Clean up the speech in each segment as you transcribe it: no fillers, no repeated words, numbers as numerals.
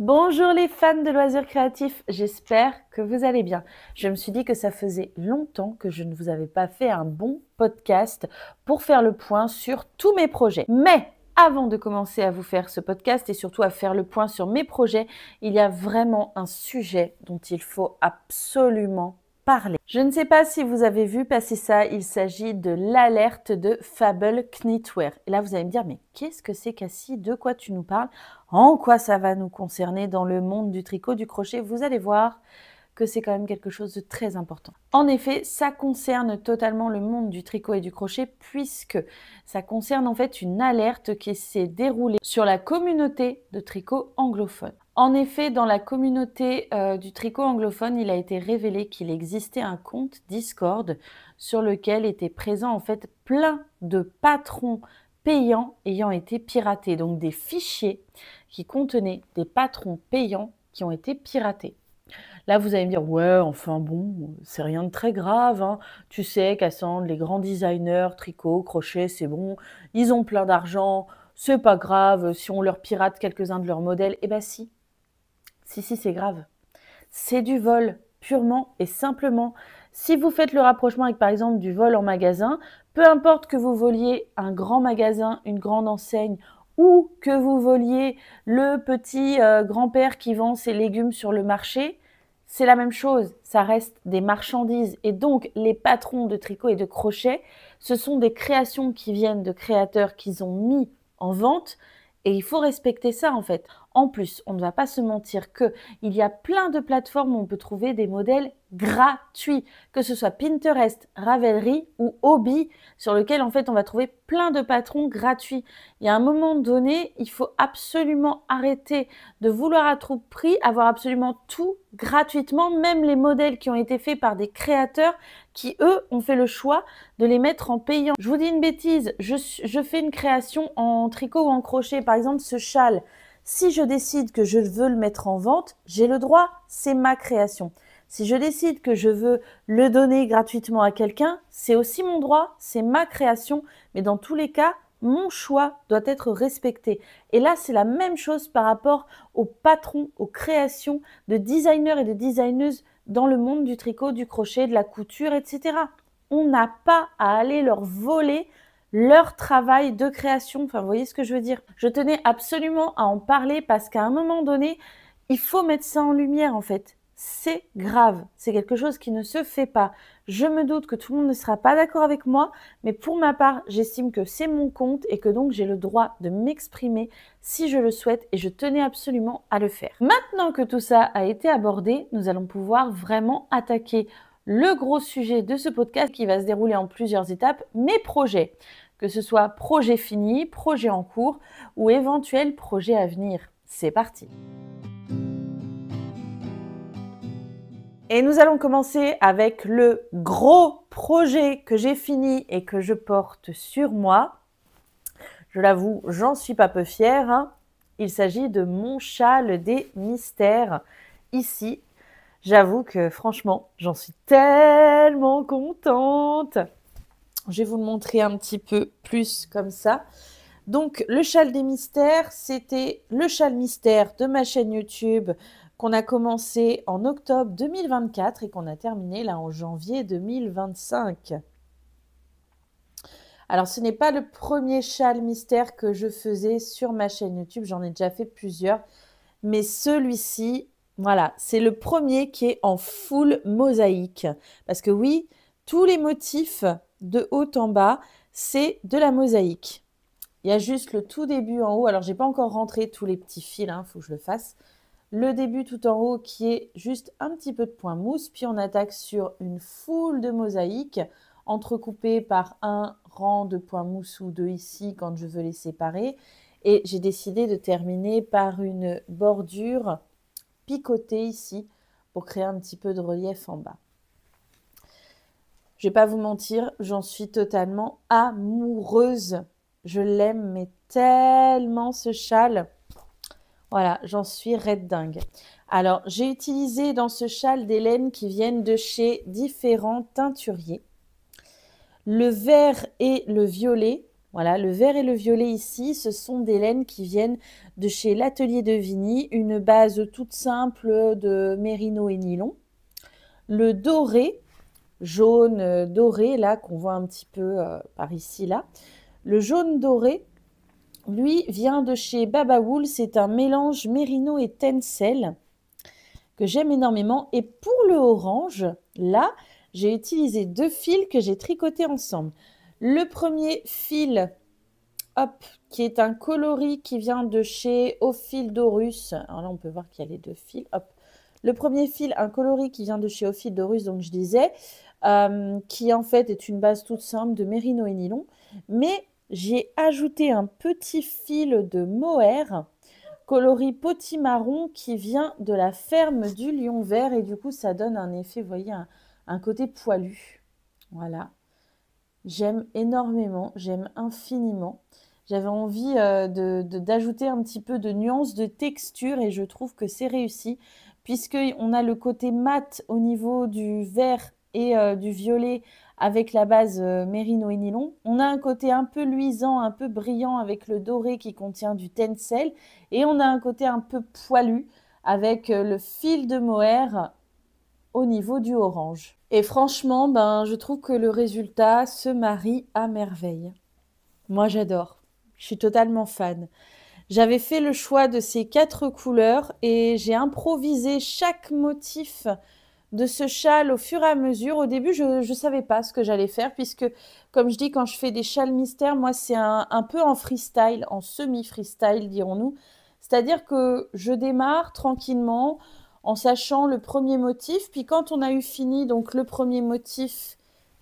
Bonjour les fans de loisirs créatifs, j'espère que vous allez bien. Je me suis dit que ça faisait longtemps que je ne vous avais pas fait un bon podcast pour faire le point sur tous mes projets. Mais avant de commencer à vous faire ce podcast et surtout à faire le point sur mes projets, il y a vraiment un sujet dont il faut absolument parler. Je ne sais pas si vous avez vu passer ça, il s'agit de l'alerte de Fable Knitwear. Et là, vous allez me dire, mais qu'est-ce que c'est Cassie? De quoi tu nous parles? En quoi ça va nous concerner dans le monde du tricot, du crochet? Vous allez voir que c'est quand même quelque chose de très important. En effet, ça concerne totalement le monde du tricot et du crochet puisque ça concerne en fait une alerte qui s'est déroulée sur la communauté de tricot anglophone. En effet, dans la communauté du tricot anglophone, il a été révélé qu'il existait un compte Discord sur lequel étaient présents en fait plein de patrons payants ayant été piratés, donc des fichiers qui contenaient des patrons payants qui ont été piratés. Là, vous allez me dire, ouais, enfin bon, c'est rien de très grave, hein. Tu sais, Cassandre, les grands designers, tricot, crochet, c'est bon, ils ont plein d'argent, c'est pas grave, si on leur pirate quelques-uns de leurs modèles, eh ben si, c'est grave. C'est du vol, purement et simplement. Si vous faites le rapprochement avec, par exemple, du vol en magasin, peu importe que vous voliez un grand magasin, une grande enseigne, ou que vous voliez le petit grand-père qui vend ses légumes sur le marché, c'est la même chose, ça reste des marchandises. Et donc, les patrons de tricot et de crochet, ce sont des créations qui viennent de créateurs qu'ils ont mis en vente. Et il faut respecter ça, en fait. En plus, on ne va pas se mentir qu'il y a plein de plateformes où on peut trouver des modèles gratuits, que ce soit Pinterest, Ravelry ou Hobby, sur lequel, en fait, on va trouver plein de patrons gratuits. Il y a un moment donné, il faut absolument arrêter de vouloir à tout prix avoir absolument tout gratuitement, même les modèles qui ont été faits par des créateurs qui, eux, ont fait le choix de les mettre en payant. Je vous dis une bêtise, je fais une création en tricot ou en crochet, par exemple ce châle. Si je décide que je veux le mettre en vente, j'ai le droit, c'est ma création. Si je décide que je veux le donner gratuitement à quelqu'un, c'est aussi mon droit, c'est ma création, mais dans tous les cas, mon choix doit être respecté. Et là, c'est la même chose par rapport aux patrons, aux créations de designers et de designeuses dans le monde du tricot, du crochet, de la couture, etc. On n'a pas à aller leur voler leur travail de création. Enfin, vous voyez ce que je veux dire? Je tenais absolument à en parler parce qu'à un moment donné, il faut mettre ça en lumière en fait. C'est grave, c'est quelque chose qui ne se fait pas. Je me doute que tout le monde ne sera pas d'accord avec moi, mais pour ma part, j'estime que c'est mon compte et que donc j'ai le droit de m'exprimer si je le souhaite et je tenais absolument à le faire. Maintenant que tout ça a été abordé, nous allons pouvoir vraiment attaquer le gros sujet de ce podcast qui va se dérouler en plusieurs étapes, mes projets, que ce soit projet fini, projet en cours ou éventuel projet à venir. C'est parti! Et nous allons commencer avec le gros projet que j'ai fini et que je porte sur moi. Je l'avoue, j'en suis pas peu fière, hein. Il s'agit de mon châle des mystères. Ici, j'avoue que franchement, j'en suis tellement contente. Je vais vous le montrer un petit peu plus comme ça. Donc, le châle des mystères, c'était le châle mystère de ma chaîne YouTube qu'on a commencé en octobre 2024 et qu'on a terminé là en janvier 2025. Alors, ce n'est pas le premier châle mystère que je faisais sur ma chaîne YouTube, j'en ai déjà fait plusieurs, mais celui-ci, voilà, c'est le premier qui est en full mosaïque. Parce que oui, tous les motifs de haut en bas, c'est de la mosaïque. Il y a juste le tout début en haut. Alors, j'ai pas encore rentré tous les petits fils, hein, faut que je le fasse. Le début tout en haut qui est juste un petit peu de point mousse. Puis, on attaque sur une foule de mosaïques entrecoupées par un rang de point mousse ou deux ici quand je veux les séparer. Et j'ai décidé de terminer par une bordure picotée ici pour créer un petit peu de relief en bas. Je vais pas vous mentir, j'en suis totalement amoureuse. Je l'aime, mais tellement ce châle. Voilà, j'en suis red dingue. Alors, j'ai utilisé dans ce châle des laines qui viennent de chez différents teinturiers. Le vert et le violet, Voilà, le vert et le violet ici, ce sont des laines qui viennent de chez l'Atelier de Vigny, une base toute simple de mérino et nylon. Le doré, jaune doré, là, qu'on voit un petit peu par ici, là. Le jaune doré, lui, vient de chez Baba Wool. C'est un mélange mérino et tencel que j'aime énormément. Et pour le orange, là, j'ai utilisé 2 fils que j'ai tricotés ensemble. Le premier fil, hop, qui est un coloris qui vient de chez Ophildorus. Alors là, on peut voir qu'il y a les 2 fils. Hop. Le premier fil, un coloris qui vient de chez Ophildorus, donc je disais, qui en fait est une base toute simple de mérino et nylon. Mais j'ai ajouté un petit fil de mohair, coloris potimarron, qui vient de la ferme du Lion Vert. Et du coup, ça donne un effet, vous voyez, un côté poilu. Voilà. J'aime énormément, j'aime infiniment. J'avais envie d'ajouter un petit peu de nuance de texture et je trouve que c'est réussi puisqu'on a le côté mat au niveau du vert et du violet avec la base mérino et nylon. On a un côté un peu luisant, un peu brillant avec le doré qui contient du tencel et on a un côté un peu poilu avec le fil de mohair au niveau du orange. Et franchement, je trouve que le résultat se marie à merveille. Moi, j'adore. Je suis totalement fan. J'avais fait le choix de ces 4 couleurs et j'ai improvisé chaque motif de ce châle au fur et à mesure. Au début, je ne savais pas ce que j'allais faire puisque, comme je dis, quand je fais des châles mystères, moi, c'est un peu en freestyle, en semi-freestyle, dirons-nous. C'est-à-dire que je démarre tranquillement en sachant le premier motif. Puis quand on a eu fini donc le premier motif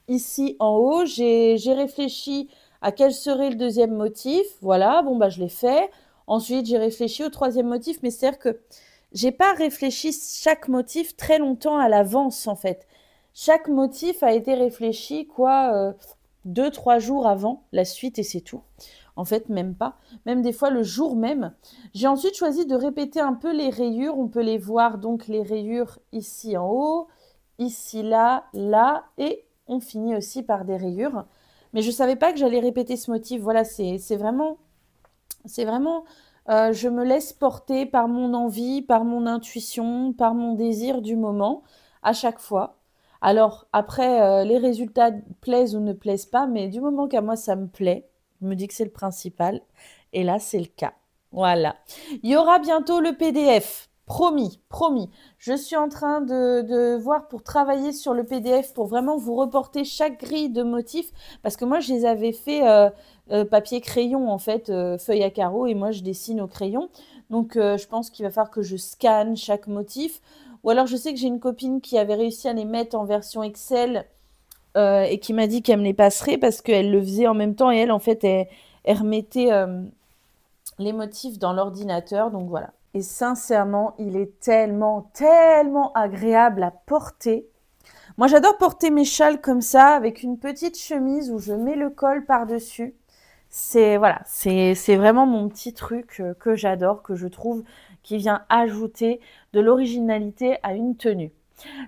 ici en haut, j'ai réfléchi à quel serait le deuxième motif. Voilà, bon, je l'ai fait. Ensuite, j'ai réfléchi au troisième motif, mais c'est-à-dire que j'ai pas réfléchi chaque motif très longtemps à l'avance, en fait. Chaque motif a été réfléchi, 2-3 jours avant la suite et c'est tout. En fait, même pas. Même des fois, le jour même. J'ai ensuite choisi de répéter un peu les rayures. On peut les voir, donc, les rayures ici en haut, ici, là, là, et on finit aussi par des rayures. Mais je ne savais pas que j'allais répéter ce motif. Voilà, c'est vraiment, je me laisse porter par mon envie, par mon intuition, par mon désir du moment, à chaque fois. Alors, après, les résultats plaisent ou ne plaisent pas, mais du moment qu'à moi, ça me plaît, je me dis que c'est le principal. Et là, c'est le cas. Voilà. Il y aura bientôt le PDF. Promis, promis. Je suis en train de voir pour travailler sur le PDF pour vraiment vous reporter chaque grille de motifs. Parce que moi, je les avais fait papier crayon, en fait, feuille à carreaux. Et moi, je dessine au crayon. Donc, je pense qu'il va falloir que je scanne chaque motif. Ou alors, je sais que j'ai une copine qui avait réussi à les mettre en version Excel et qui m'a dit qu'elle me les passerait parce qu'elle le faisait en même temps. Et elle, en fait, elle remettait les motifs dans l'ordinateur. Donc, voilà. Et sincèrement, il est tellement, tellement agréable à porter. Moi, j'adore porter mes châles comme ça, avec une petite chemise où je mets le col par-dessus. C'est vraiment mon petit truc que j'adore, que je trouve qui vient ajouter de l'originalité à une tenue.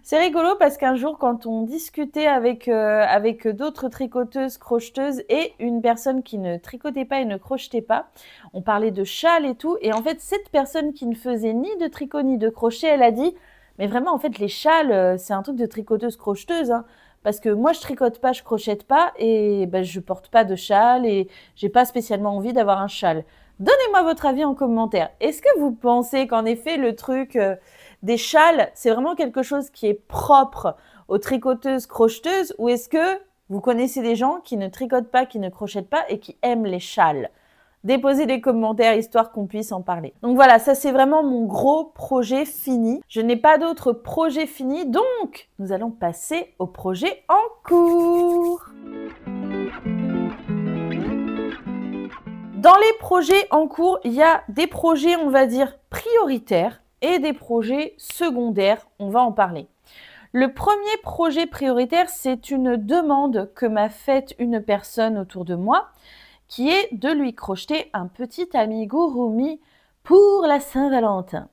C'est rigolo parce qu'un jour, quand on discutait avec d'autres tricoteuses, crocheteuses et une personne qui ne tricotait pas et ne crochetait pas, on parlait de châles et tout. Et en fait, cette personne qui ne faisait ni de tricot ni de crochet, elle a dit « Mais vraiment, en fait, les châles, c'est un truc de tricoteuse crocheteuse, hein. Parce que moi, je tricote pas, je crochette pas et je porte pas de châle et j'ai pas spécialement envie d'avoir un châle. » Donnez-moi votre avis en commentaire. Est-ce que vous pensez qu'en effet, le truc des châles, c'est vraiment quelque chose qui est propre aux tricoteuses, crocheteuses ou est-ce que vous connaissez des gens qui ne tricotent pas, qui ne crochettent pas et qui aiment les châles? Déposez des commentaires histoire qu'on puisse en parler. Donc voilà, ça c'est vraiment mon gros projet fini. Je n'ai pas d'autres projets finis, donc nous allons passer au projet en cours. Dans les projets en cours, il y a des projets, on va dire, prioritaires et des projets secondaires. On va en parler. Le premier projet prioritaire, c'est une demande que m'a faite une personne autour de moi qui est de lui crocheter un petit amigurumi pour la Saint-Valentin.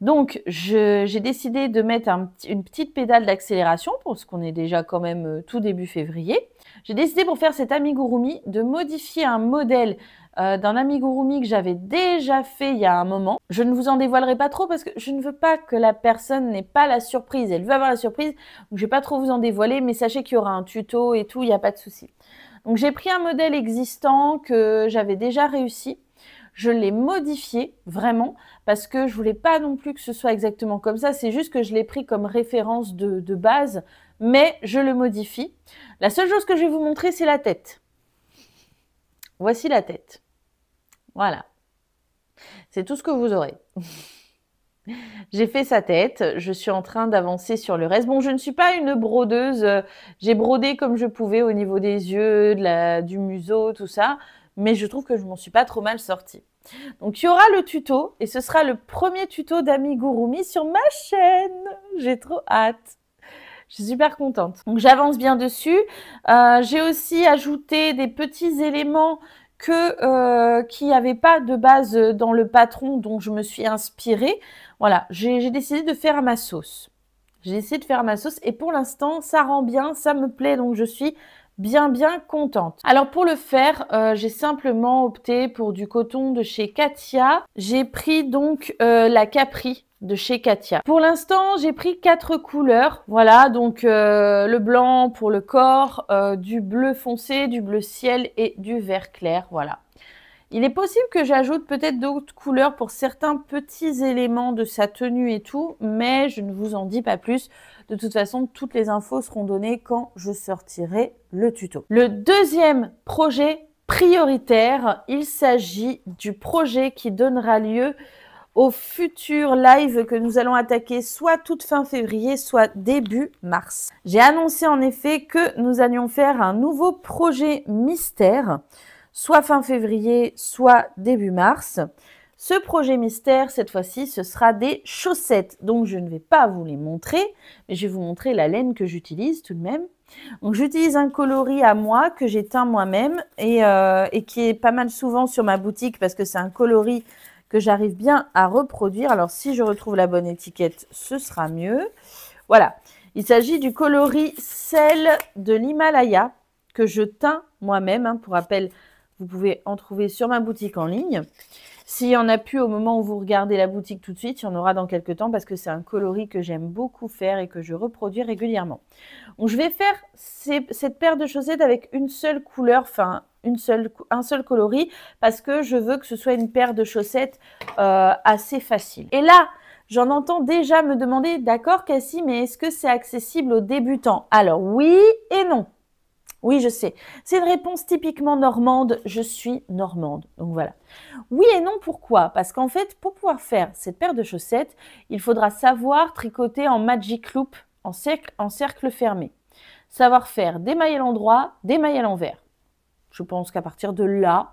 Donc, j'ai décidé de mettre une petite pédale d'accélération parce qu'on est déjà quand même tout début février. J'ai décidé pour faire cet amigurumi de modifier un modèle d'un amigurumi que j'avais déjà fait il y a un moment. Je ne vous en dévoilerai pas trop parce que je ne veux pas que la personne n'ait pas la surprise. Elle veut avoir la surprise, donc je ne vais pas trop vous en dévoiler, mais sachez qu'il y aura un tuto et tout, il n'y a pas de souci. Donc j'ai pris un modèle existant que j'avais déjà réussi. Je l'ai modifié vraiment parce que je voulais pas non plus que ce soit exactement comme ça. C'est juste que je l'ai pris comme référence de base, mais je le modifie. La seule chose que je vais vous montrer, c'est la tête. Voici la tête. Voilà. C'est tout ce que vous aurez. J'ai fait sa tête, je suis en train d'avancer sur le reste. Bon, je ne suis pas une brodeuse, j'ai brodé comme je pouvais au niveau des yeux, du museau, tout ça, mais je trouve que je m'en suis pas trop mal sortie. Donc, il y aura le tuto, et ce sera le premier tuto d'amigurumi sur ma chaîne. J'ai trop hâte. Je suis super contente. Donc, j'avance bien dessus. J'ai aussi ajouté des petits éléments qui n'y avait pas de base dans le patron dont je me suis inspirée. Voilà, j'ai décidé de faire à ma sauce. J'ai décidé de faire à ma sauce et pour l'instant, ça rend bien, ça me plaît, donc je suis bien contente. Alors pour le faire, j'ai simplement opté pour du coton de chez Katia. J'ai pris donc la Capri de chez Katia. Pour l'instant, j'ai pris 4 couleurs. Voilà, donc le blanc pour le corps, du bleu foncé, du bleu ciel et du vert clair. Voilà. Il est possible que j'ajoute peut-être d'autres couleurs pour certains petits éléments de sa tenue et tout, mais je ne vous en dis pas plus. De toute façon, toutes les infos seront données quand je sortirai le tuto. Le deuxième projet prioritaire, il s'agit du projet qui donnera lieu au futur live que nous allons attaquer soit toute fin février, soit début mars. J'ai annoncé en effet que nous allions faire un nouveau projet mystère, soit fin février, soit début mars. Ce projet mystère, cette fois-ci, ce sera des chaussettes. Donc, je ne vais pas vous les montrer, mais je vais vous montrer la laine que j'utilise tout de même. Donc, j'utilise un coloris à moi que j'ai teint moi-même et qui est pas mal souvent sur ma boutique parce que c'est un coloris que j'arrive bien à reproduire. Alors, si je retrouve la bonne étiquette, ce sera mieux. Voilà. Il s'agit du coloris sel de l'Himalaya que je teins moi-même. Hein. Pour rappel, vous pouvez en trouver sur ma boutique en ligne. S'il n'y en a plus au moment où vous regardez la boutique tout de suite, il y en aura dans quelques temps parce que c'est un coloris que j'aime beaucoup faire et que je reproduis régulièrement. Donc, je vais faire cette paire de chaussettes avec une seule couleur, enfin un seul coloris parce que je veux que ce soit une paire de chaussettes assez facile. Et là, j'en entends déjà me demander, d'accord Cassie, mais est-ce que c'est accessible aux débutants? Alors oui et non. Oui, je sais. C'est une réponse typiquement normande. Je suis normande. Donc voilà. Oui et non, pourquoi? Parce qu'en fait, pour pouvoir faire cette paire de chaussettes, il faudra savoir tricoter en magic loop, en cercle fermé. Savoir faire des mailles à l'endroit, des mailles à l'envers. Je pense qu'à partir de là,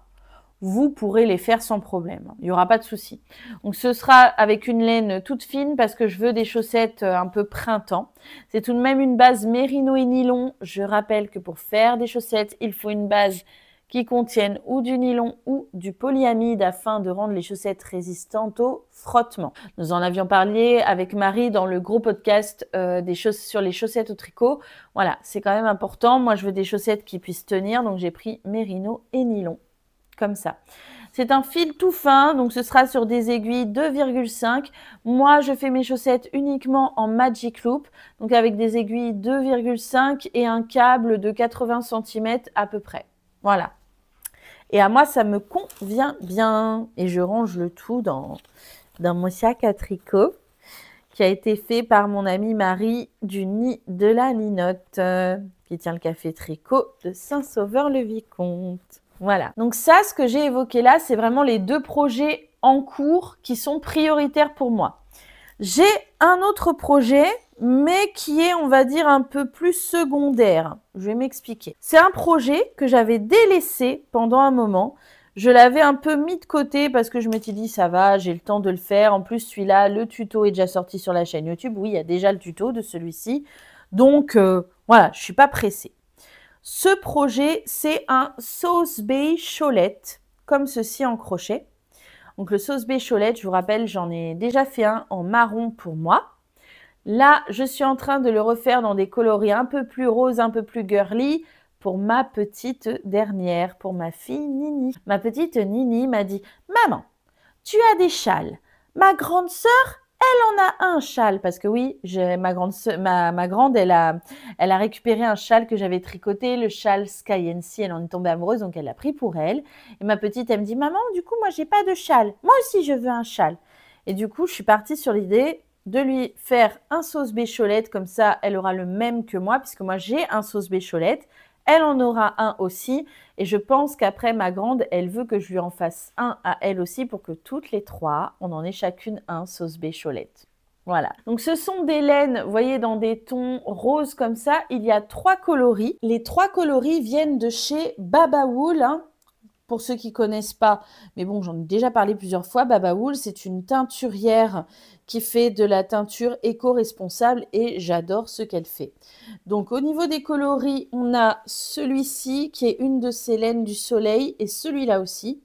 vous pourrez les faire sans problème. Il n'y aura pas de souci. Donc, ce sera avec une laine toute fine parce que je veux des chaussettes un peu printemps. C'est tout de même une base mérino et nylon. Je rappelle que pour faire des chaussettes, il faut une base qui contienne ou du nylon ou du polyamide afin de rendre les chaussettes résistantes au frottement. Nous en avions parlé avec Marie dans le gros podcast sur les chaussettes au tricot. Voilà, c'est quand même important. Moi, je veux des chaussettes qui puissent tenir, donc j'ai pris mérino et nylon. Comme ça. C'est un fil tout fin, donc ce sera sur des aiguilles 2,5. Moi, je fais mes chaussettes uniquement en magic loop, donc avec des aiguilles 2,5 et un câble de 80 cm à peu près. Voilà. Et à moi, ça me convient bien. Et je range le tout dans mon sac à tricot qui a été fait par mon amie Marie du Nid de la Linotte, qui tient le café tricot de Saint-Sauveur-le-Vicomte. Voilà. Donc ça, ce que j'ai évoqué là, c'est vraiment les 2 projets en cours qui sont prioritaires pour moi. J'ai un autre projet, mais qui est, on va dire, un peu plus secondaire. Je vais m'expliquer. C'est un projet que j'avais délaissé pendant un moment. Je l'avais un peu mis de côté parce que je m'étais dit, ça va, j'ai le temps de le faire. En plus, celui-là, le tuto est déjà sorti sur la chaîne YouTube. Oui, il y a déjà le tuto de celui-ci. Donc, voilà, je suis pas pressée. Ce projet, c'est un Sauce Bay Cholette, comme ceci en crochet. Donc le sauce bécholette, je vous rappelle, j'en ai déjà fait un en marron pour moi. Là, je suis en train de le refaire dans des coloris un peu plus roses, un peu plus girly pour ma petite dernière, pour ma fille Nini. Ma petite Nini m'a dit « Maman, tu as des châles. Ma grande sœur, elle en a un châle. » Parce que oui, ma grande, elle a récupéré un châle que j'avais tricoté, le châle Sky and Sea. Elle en est tombée amoureuse, donc elle l'a pris pour elle. Et ma petite, elle me dit « Maman, du coup, moi, j'ai pas de châle. Moi aussi, je veux un châle. » Et du coup, je suis partie sur l'idée de lui faire un sauce bécholette. Comme ça, elle aura le même que moi, puisque moi, j'ai un sauce bécholette. Elle en aura un aussi. Et je pense qu'après, ma grande, elle veut que je lui en fasse un à elle aussi pour que toutes les trois, on en ait chacune un sauce bécholette. Voilà. Donc, ce sont des laines, vous voyez, dans des tons roses comme ça. Il y a 3 coloris. Les 3 coloris viennent de chez Baba Wool, hein. Pour ceux qui ne connaissent pas, mais bon, j'en ai déjà parlé plusieurs fois, Baba Wool, c'est une teinturière qui fait de la teinture éco-responsable et j'adore ce qu'elle fait. Donc, au niveau des coloris, on a celui-ci qui est une de ces laines du soleil et celui-là aussi.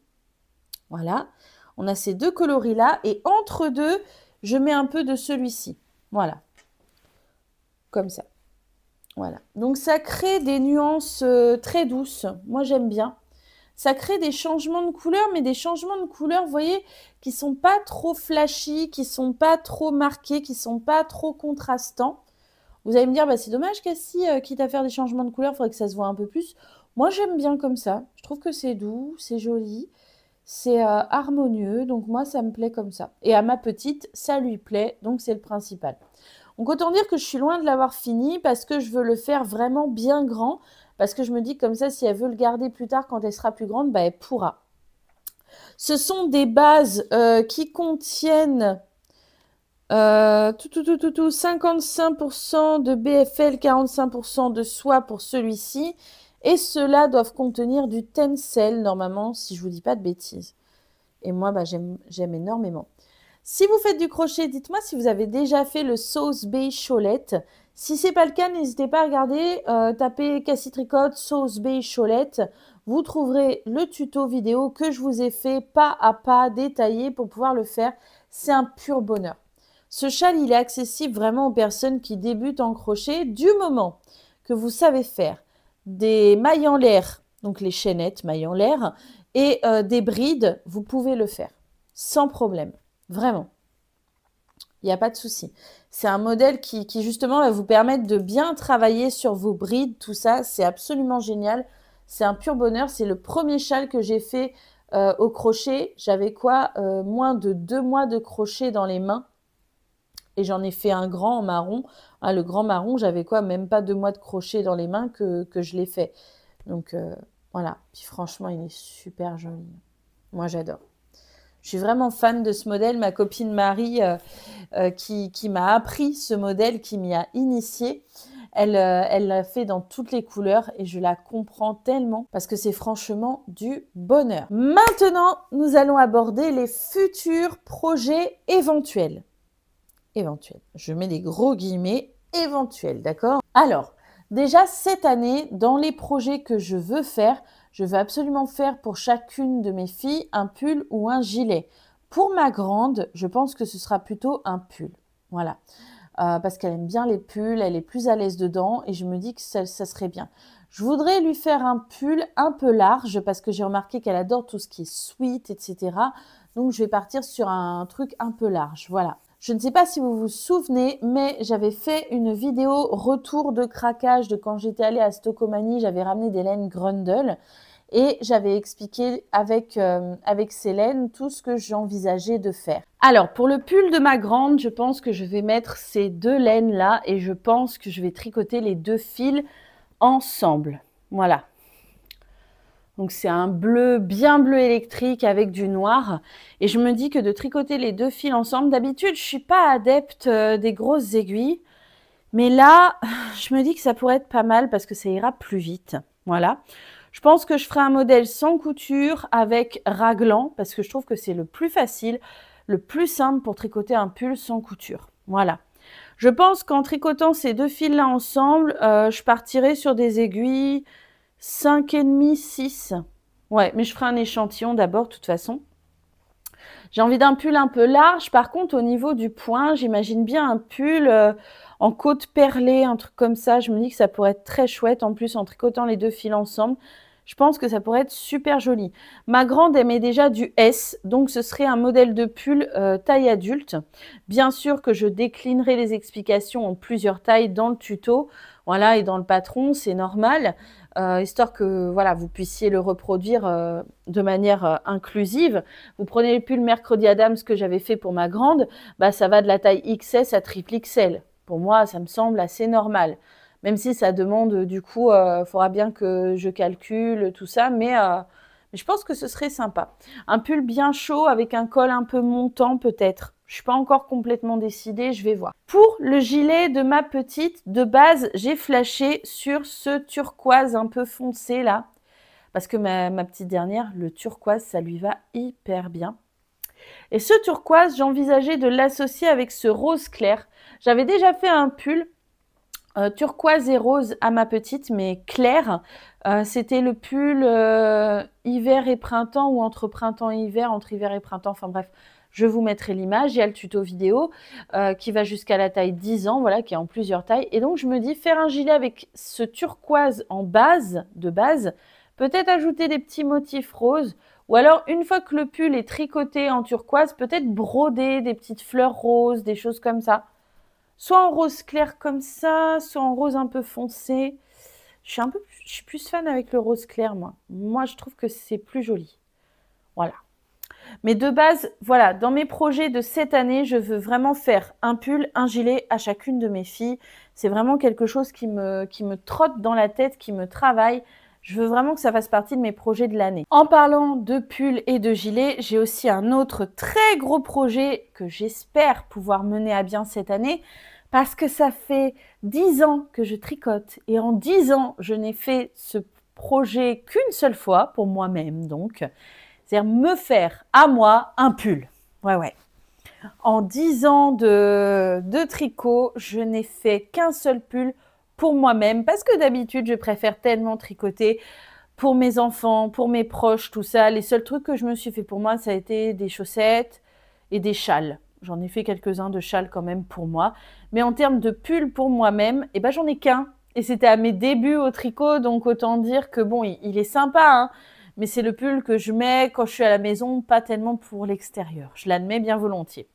Voilà, on a ces 2 coloris-là et entre deux, je mets un peu de celui-ci. Voilà, comme ça. Voilà, donc ça crée des nuances très douces. Moi, j'aime bien. Ça crée des changements de couleurs, mais des changements de couleurs, vous voyez, qui sont pas trop flashy, qui sont pas trop marqués, qui sont pas trop contrastants. Vous allez me dire, bah, c'est dommage, Cassie, quitte à faire des changements de couleurs, il faudrait que ça se voit un peu plus. Moi, j'aime bien comme ça. Je trouve que c'est doux, c'est joli, c'est harmonieux. Donc, moi, ça me plaît comme ça. Et à ma petite, ça lui plaît, donc c'est le principal. Donc, autant dire que je suis loin de l'avoir fini parce que je veux le faire vraiment bien grand. Parce que je me dis comme ça, si elle veut le garder plus tard quand elle sera plus grande, bah, elle pourra. Ce sont des bases qui contiennent 55% de BFL, 45% de soie pour celui-ci. Et ceux-là doivent contenir du tencel, normalement, si je ne vous dis pas de bêtises. Et moi, bah, j'aime énormément. Si vous faites du crochet, dites-moi si vous avez déjà fait le sauce bécholette. Si ce n'est pas le cas, n'hésitez pas à regarder, tapez Cassie Tricotte, sauce bécholette. Vous trouverez le tuto vidéo que je vous ai fait pas à pas, détaillé pour pouvoir le faire. C'est un pur bonheur. Ce châle, il est accessible vraiment aux personnes qui débutent en crochet du moment que vous savez faire des mailles en l'air, donc les chaînettes mailles en l'air, et des brides, vous pouvez le faire sans problème. Vraiment. Il n'y a pas de souci. C'est un modèle qui justement va vous permettre de bien travailler sur vos brides, tout ça. C'est absolument génial. C'est un pur bonheur. C'est le premier châle que j'ai fait au crochet. J'avais quoi moins de 2 mois de crochet dans les mains. Et j'en ai fait un grand en marron. Ah, le grand marron, j'avais quoi même pas 2 mois de crochet dans les mains que je l'ai fait. Donc voilà. Puis franchement, il est super joli. Moi, j'adore. Je suis vraiment fan de ce modèle. Ma copine Marie, qui m'a appris ce modèle, qui m'y a initié, elle l'a fait dans toutes les couleurs et je la comprends tellement parce que c'est franchement du bonheur. Maintenant, nous allons aborder les futurs projets éventuels. Éventuels. Je mets des gros guillemets, éventuels, d'accord? Alors, déjà cette année, dans les projets que je veux faire, je veux absolument faire pour chacune de mes filles un pull ou un gilet. Pour ma grande, je pense que ce sera plutôt un pull. Voilà. Parce qu'elle aime bien les pulls, elle est plus à l'aise dedans et je me dis que ça serait bien. Je voudrais lui faire un pull un peu large parce que j'ai remarqué qu'elle adore tout ce qui est sweat, etc. Donc, je vais partir sur un truc un peu large. Voilà. Je ne sais pas si vous vous souvenez, mais j'avais fait une vidéo retour de craquage de quand j'étais allée à Stockomanie. J'avais ramené des laines Grundle et j'avais expliqué avec ces laines tout ce que j'envisageais de faire. Alors, pour le pull de ma grande, je pense que je vais mettre ces 2 laines-là et je pense que je vais tricoter les 2 fils ensemble. Voilà. Donc, c'est un bleu, bien bleu électrique avec du noir. Et je me dis que de tricoter les 2 fils ensemble, d'habitude, je ne suis pas adepte des grosses aiguilles. Mais là, je me dis que ça pourrait être pas mal parce que ça ira plus vite. Voilà. Je pense que je ferai un modèle sans couture avec raglan parce que je trouve que c'est le plus facile, le plus simple pour tricoter un pull sans couture. Voilà. Je pense qu'en tricotant ces 2 fils-là ensemble, je partirai sur des aiguilles 5,5, 6. Ouais, mais je ferai un échantillon d'abord, de toute façon. J'ai envie d'un pull un peu large. Par contre, au niveau du point, j'imagine bien un pull en côte perlée, un truc comme ça. Je me dis que ça pourrait être très chouette. En plus, en tricotant les deux fils ensemble, je pense que ça pourrait être super joli. Ma grande aimait déjà du S, donc ce serait un modèle de pull taille adulte. Bien sûr que je déclinerai les explications en plusieurs tailles dans le tuto. Voilà, et dans le patron, c'est normal. Histoire que voilà, vous puissiez le reproduire de manière inclusive. Vous prenez le pull Mercredi Adams que j'avais fait pour ma grande, bah, ça va de la taille XS à triple XL. Pour moi, ça me semble assez normal. Même si ça demande, du coup, faudra bien que je calcule tout ça, mais je pense que ce serait sympa. Un pull bien chaud avec un col un peu montant peut-être. Je suis pas encore complètement décidée, je vais voir. Pour le gilet de ma petite, de base, j'ai flashé sur ce turquoise un peu foncé là. Parce que ma petite dernière, le turquoise, ça lui va hyper bien. Et ce turquoise, j'envisageais de l'associer avec ce rose clair. J'avais déjà fait un pull turquoise et rose à ma petite, mais clair. C'était le pull hiver et printemps ou entre printemps et hiver, entre hiver et printemps, enfin bref. Je vous mettrai l'image, il y a le tuto vidéo qui va jusqu'à la taille 10 ans, voilà, qui est en plusieurs tailles. Et donc, je me dis, faire un gilet avec ce turquoise en base, de base, peut-être ajouter des petits motifs roses, ou alors, une fois que le pull est tricoté en turquoise, peut-être broder des petites fleurs roses, des choses comme ça. Soit en rose clair comme ça, soit en rose un peu foncé. Je suis plus fan avec le rose clair, moi. Moi, je trouve que c'est plus joli. Voilà. Mais de base, voilà, dans mes projets de cette année, je veux vraiment faire un pull, un gilet à chacune de mes filles. C'est vraiment quelque chose qui me trotte dans la tête, qui me travaille. Je veux vraiment que ça fasse partie de mes projets de l'année. En parlant de pull et de gilet, j'ai aussi un autre très gros projet que j'espère pouvoir mener à bien cette année parce que ça fait 10 ans que je tricote et en 10 ans, je n'ai fait ce projet qu'une seule fois pour moi-même donc. C'est-à-dire me faire à moi un pull. Ouais. En 10 ans de tricot, je n'ai fait qu'un seul pull pour moi-même parce que d'habitude, je préfère tellement tricoter pour mes enfants, pour mes proches, tout ça. Les seuls trucs que je me suis fait pour moi, ça a été des chaussettes et des châles. J'en ai fait quelques-uns de châles quand même pour moi. Mais en termes de pull pour moi-même, eh ben, j'en ai qu'un. Et c'était à mes débuts au tricot, donc autant dire que bon, il est sympa, hein. Mais c'est le pull que je mets quand je suis à la maison, pas tellement pour l'extérieur. Je l'admets bien volontiers.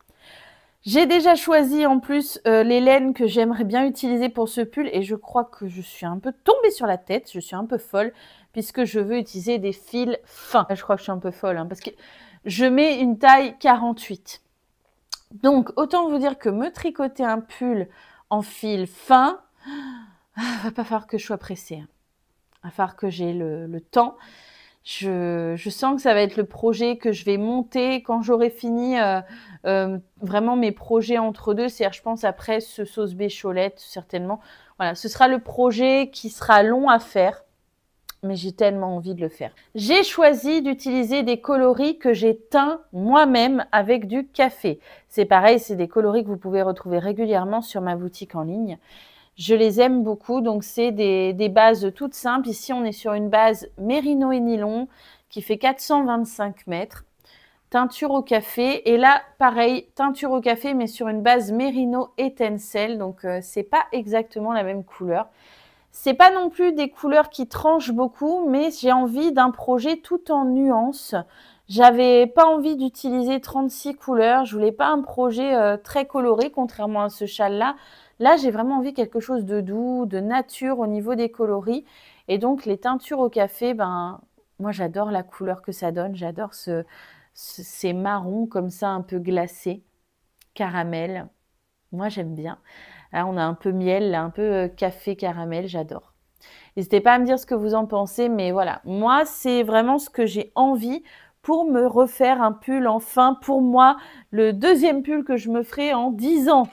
J'ai déjà choisi en plus les laines que j'aimerais bien utiliser pour ce pull et je crois que je suis un peu tombée sur la tête, je suis un peu folle puisque je veux utiliser des fils fins. Je crois que je suis un peu folle hein, parce que je mets une taille 48. Donc autant vous dire que me tricoter un pull en fil fin, va pas falloir que je sois pressée. Hein. Va falloir que j'ai le temps. Je sens que ça va être le projet que je vais monter quand j'aurai fini vraiment mes projets entre deux. C'est-à-dire, je pense après ce sauce bécholette, certainement. Voilà, ce sera le projet qui sera long à faire, mais j'ai tellement envie de le faire. J'ai choisi d'utiliser des coloris que j'ai teints moi-même avec du café. C'est pareil, c'est des coloris que vous pouvez retrouver régulièrement sur ma boutique en ligne. Je les aime beaucoup, donc c'est des bases toutes simples. Ici, on est sur une base mérino et nylon qui fait 425 mètres. Teinture au café. Et là, pareil, teinture au café, mais sur une base mérino et tencel. Donc, c'est pas exactement la même couleur. C'est pas non plus des couleurs qui tranchent beaucoup, mais j'ai envie d'un projet tout en nuances. J'avais pas envie d'utiliser 36 couleurs. Je voulais pas un projet très coloré, contrairement à ce châle-là. Là, j'ai vraiment envie de quelque chose de doux, de nature au niveau des coloris. Et donc, les teintures au café, ben, moi, j'adore la couleur que ça donne. J'adore ces marrons comme ça, un peu glacés, caramel. Moi, j'aime bien. Là, on a un peu miel, là, un peu café, caramel. J'adore. N'hésitez pas à me dire ce que vous en pensez. Mais voilà, moi, c'est vraiment ce que j'ai envie pour me refaire un pull enfin. Pour moi, le deuxième pull que je me ferai en 10 ans.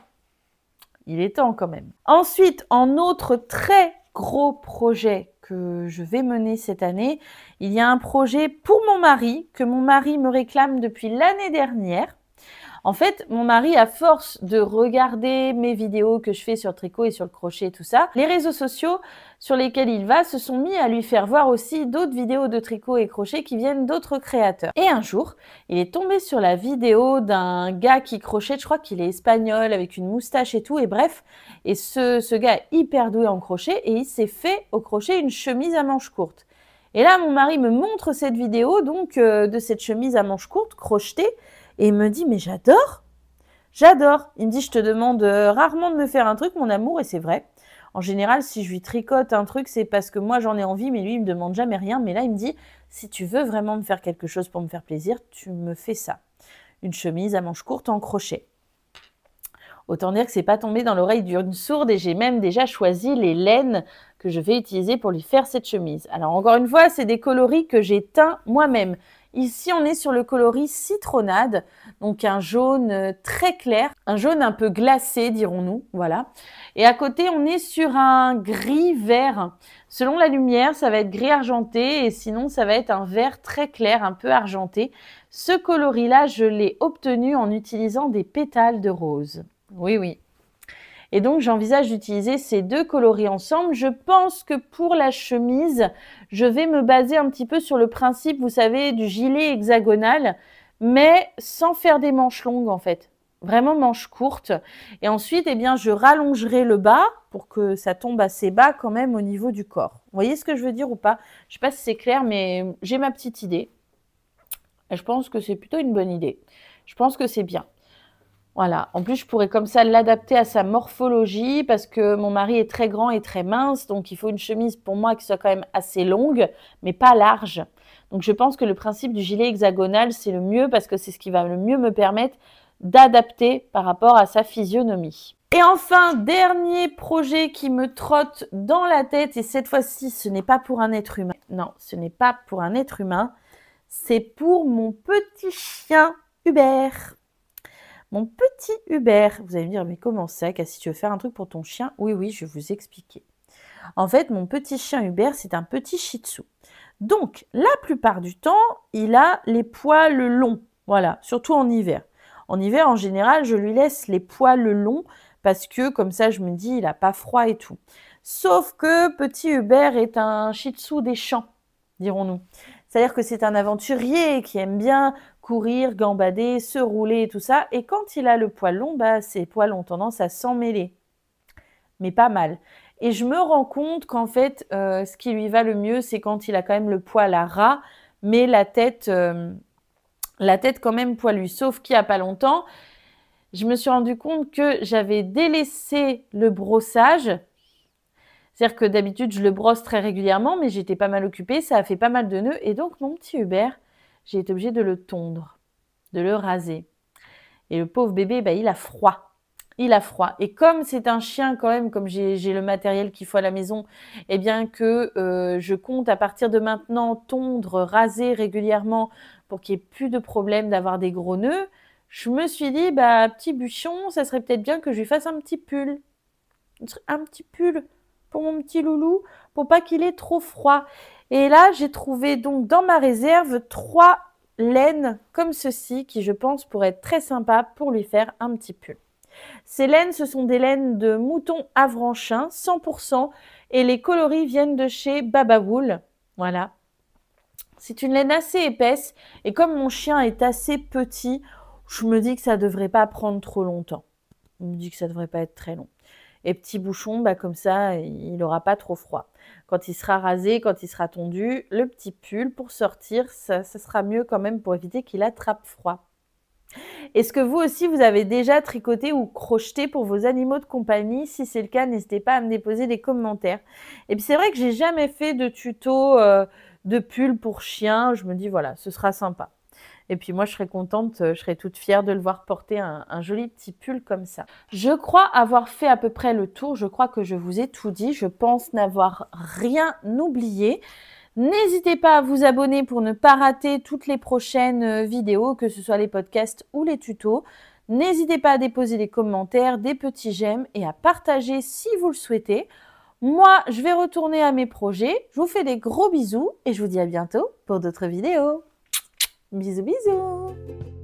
Il est temps quand même. Ensuite, en autre très gros projet que je vais mener cette année, il y a un projet pour mon mari, que mon mari me réclame depuis l'année dernière. En fait, mon mari, à force de regarder mes vidéos que je fais sur le tricot et sur le crochet et tout ça, les réseaux sociaux sur lesquels il va se sont mis à lui faire voir aussi d'autres vidéos de tricot et crochet qui viennent d'autres créateurs. Et un jour, il est tombé sur la vidéo d'un gars qui crochette, je crois qu'il est espagnol, avec une moustache et tout, et bref, et ce gars est hyper doué en crochet, et il s'est fait au crochet une chemise à manches courtes. Et là, mon mari me montre cette vidéo, donc, de cette chemise à manches courtes, crochetée, et il me dit, mais j'adore, j'adore. Il me dit, je te demande rarement de me faire un truc, mon amour, et c'est vrai. En général, si je lui tricote un truc, c'est parce que moi, j'en ai envie, mais lui, il me demande jamais rien. Mais là, il me dit, si tu veux vraiment me faire quelque chose pour me faire plaisir, tu me fais ça. Une chemise à manches courtes en crochet. Autant dire que c'est pas tombé dans l'oreille d'une sourde et j'ai même déjà choisi les laines que je vais utiliser pour lui faire cette chemise. Alors encore une fois, c'est des coloris que j'ai teints moi-même. Ici, on est sur le coloris citronnade, donc un jaune très clair, un jaune un peu glacé, dirons-nous, voilà. Et à côté, on est sur un gris vert. Selon la lumière, ça va être gris argenté et sinon, ça va être un vert très clair, un peu argenté. Ce coloris-là, je l'ai obtenu en utilisant des pétales de rose. Oui, oui. Et donc, j'envisage d'utiliser ces deux coloris ensemble. Je pense que pour la chemise, je vais me baser un petit peu sur le principe, vous savez, du gilet hexagonal, mais sans faire des manches longues, en fait. Vraiment manches courtes. Et ensuite, eh bien, je rallongerai le bas pour que ça tombe assez bas quand même au niveau du corps. Vous voyez ce que je veux dire ou pas? Je ne sais pas si c'est clair, mais j'ai ma petite idée. Et je pense que c'est plutôt une bonne idée. Je pense que c'est bien. Voilà. En plus, je pourrais comme ça l'adapter à sa morphologie parce que mon mari est très grand et très mince. Donc, il faut une chemise pour moi qui soit quand même assez longue, mais pas large. Donc, je pense que le principe du gilet hexagonal, c'est le mieux parce que c'est ce qui va le mieux me permettre d'adapter par rapport à sa physionomie. Et enfin, dernier projet qui me trotte dans la tête. Et cette fois-ci, ce n'est pas pour un être humain. Non, ce n'est pas pour un être humain. C'est pour mon petit chien Hubert. Mon petit Hubert, vous allez me dire, mais comment ça, Cassie, tu veux faire un truc pour ton chien? Oui, oui, je vais vous expliquer. En fait, mon petit chien Hubert, c'est un petit shih tzu. Donc, la plupart du temps, il a les poils longs. Voilà, surtout en hiver. En hiver, en général, je lui laisse les poils longs parce que, comme ça, je me dis, il n'a pas froid et tout. Sauf que petit Hubert est un shih tzu des champs, dirons-nous. C'est-à-dire que c'est un aventurier qui aime bien courir, gambader, se rouler et tout ça. Et quand il a le poil long, bah, ses poils ont tendance à s'emmêler. Mais pas mal. Et je me rends compte qu'en fait, ce qui lui va le mieux, c'est quand il a quand même le poil à ras, mais la tête quand même poilue. Sauf qu'il n'y a pas longtemps, je me suis rendu compte que j'avais délaissé le brossage. C'est-à-dire que d'habitude, je le brosse très régulièrement, mais j'étais pas mal occupée, ça a fait pas mal de nœuds. Et donc, mon petit Hubert, j'ai été obligée de le tondre, de le raser. Et le pauvre bébé, bah, il a froid. Il a froid. Et comme c'est un chien quand même, comme j'ai le matériel qu'il faut à la maison, eh bien que je compte à partir de maintenant tondre, raser régulièrement pour qu'il n'y ait plus de problème d'avoir des gros nœuds, je me suis dit, bah, petit bûchon, ça serait peut-être bien que je lui fasse un petit pull. Un petit pull pour mon petit loulou, pour pas qu'il ait trop froid. Et là, j'ai trouvé donc dans ma réserve 3 laines comme ceci, qui je pense pourraient être très sympas pour lui faire un petit pull. Ces laines, ce sont des laines de mouton avranchin, 100%, et les coloris viennent de chez Baba Wool. Voilà. C'est une laine assez épaisse, et comme mon chien est assez petit, je me dis que ça ne devrait pas prendre trop longtemps. Je me dis que ça ne devrait pas être très long. Et petit bouchon, bah comme ça, il n'aura pas trop froid. Quand il sera rasé, quand il sera tondu, le petit pull pour sortir, ça sera mieux quand même pour éviter qu'il attrape froid. Est-ce que vous aussi, vous avez déjà tricoté ou crocheté pour vos animaux de compagnie? Si c'est le cas, n'hésitez pas à me déposer des commentaires. Et puis c'est vrai que j'ai jamais fait de tuto de pull pour chien. Je me dis, voilà, ce sera sympa. Et puis moi, je serais contente, je serais toute fière de le voir porter un joli petit pull comme ça. Je crois avoir fait à peu près le tour. Je crois que je vous ai tout dit. Je pense n'avoir rien oublié. N'hésitez pas à vous abonner pour ne pas rater toutes les prochaines vidéos, que ce soit les podcasts ou les tutos. N'hésitez pas à déposer des commentaires, des petits j'aime et à partager si vous le souhaitez. Moi, je vais retourner à mes projets. Je vous fais des gros bisous et je vous dis à bientôt pour d'autres vidéos. Bisous, bisous!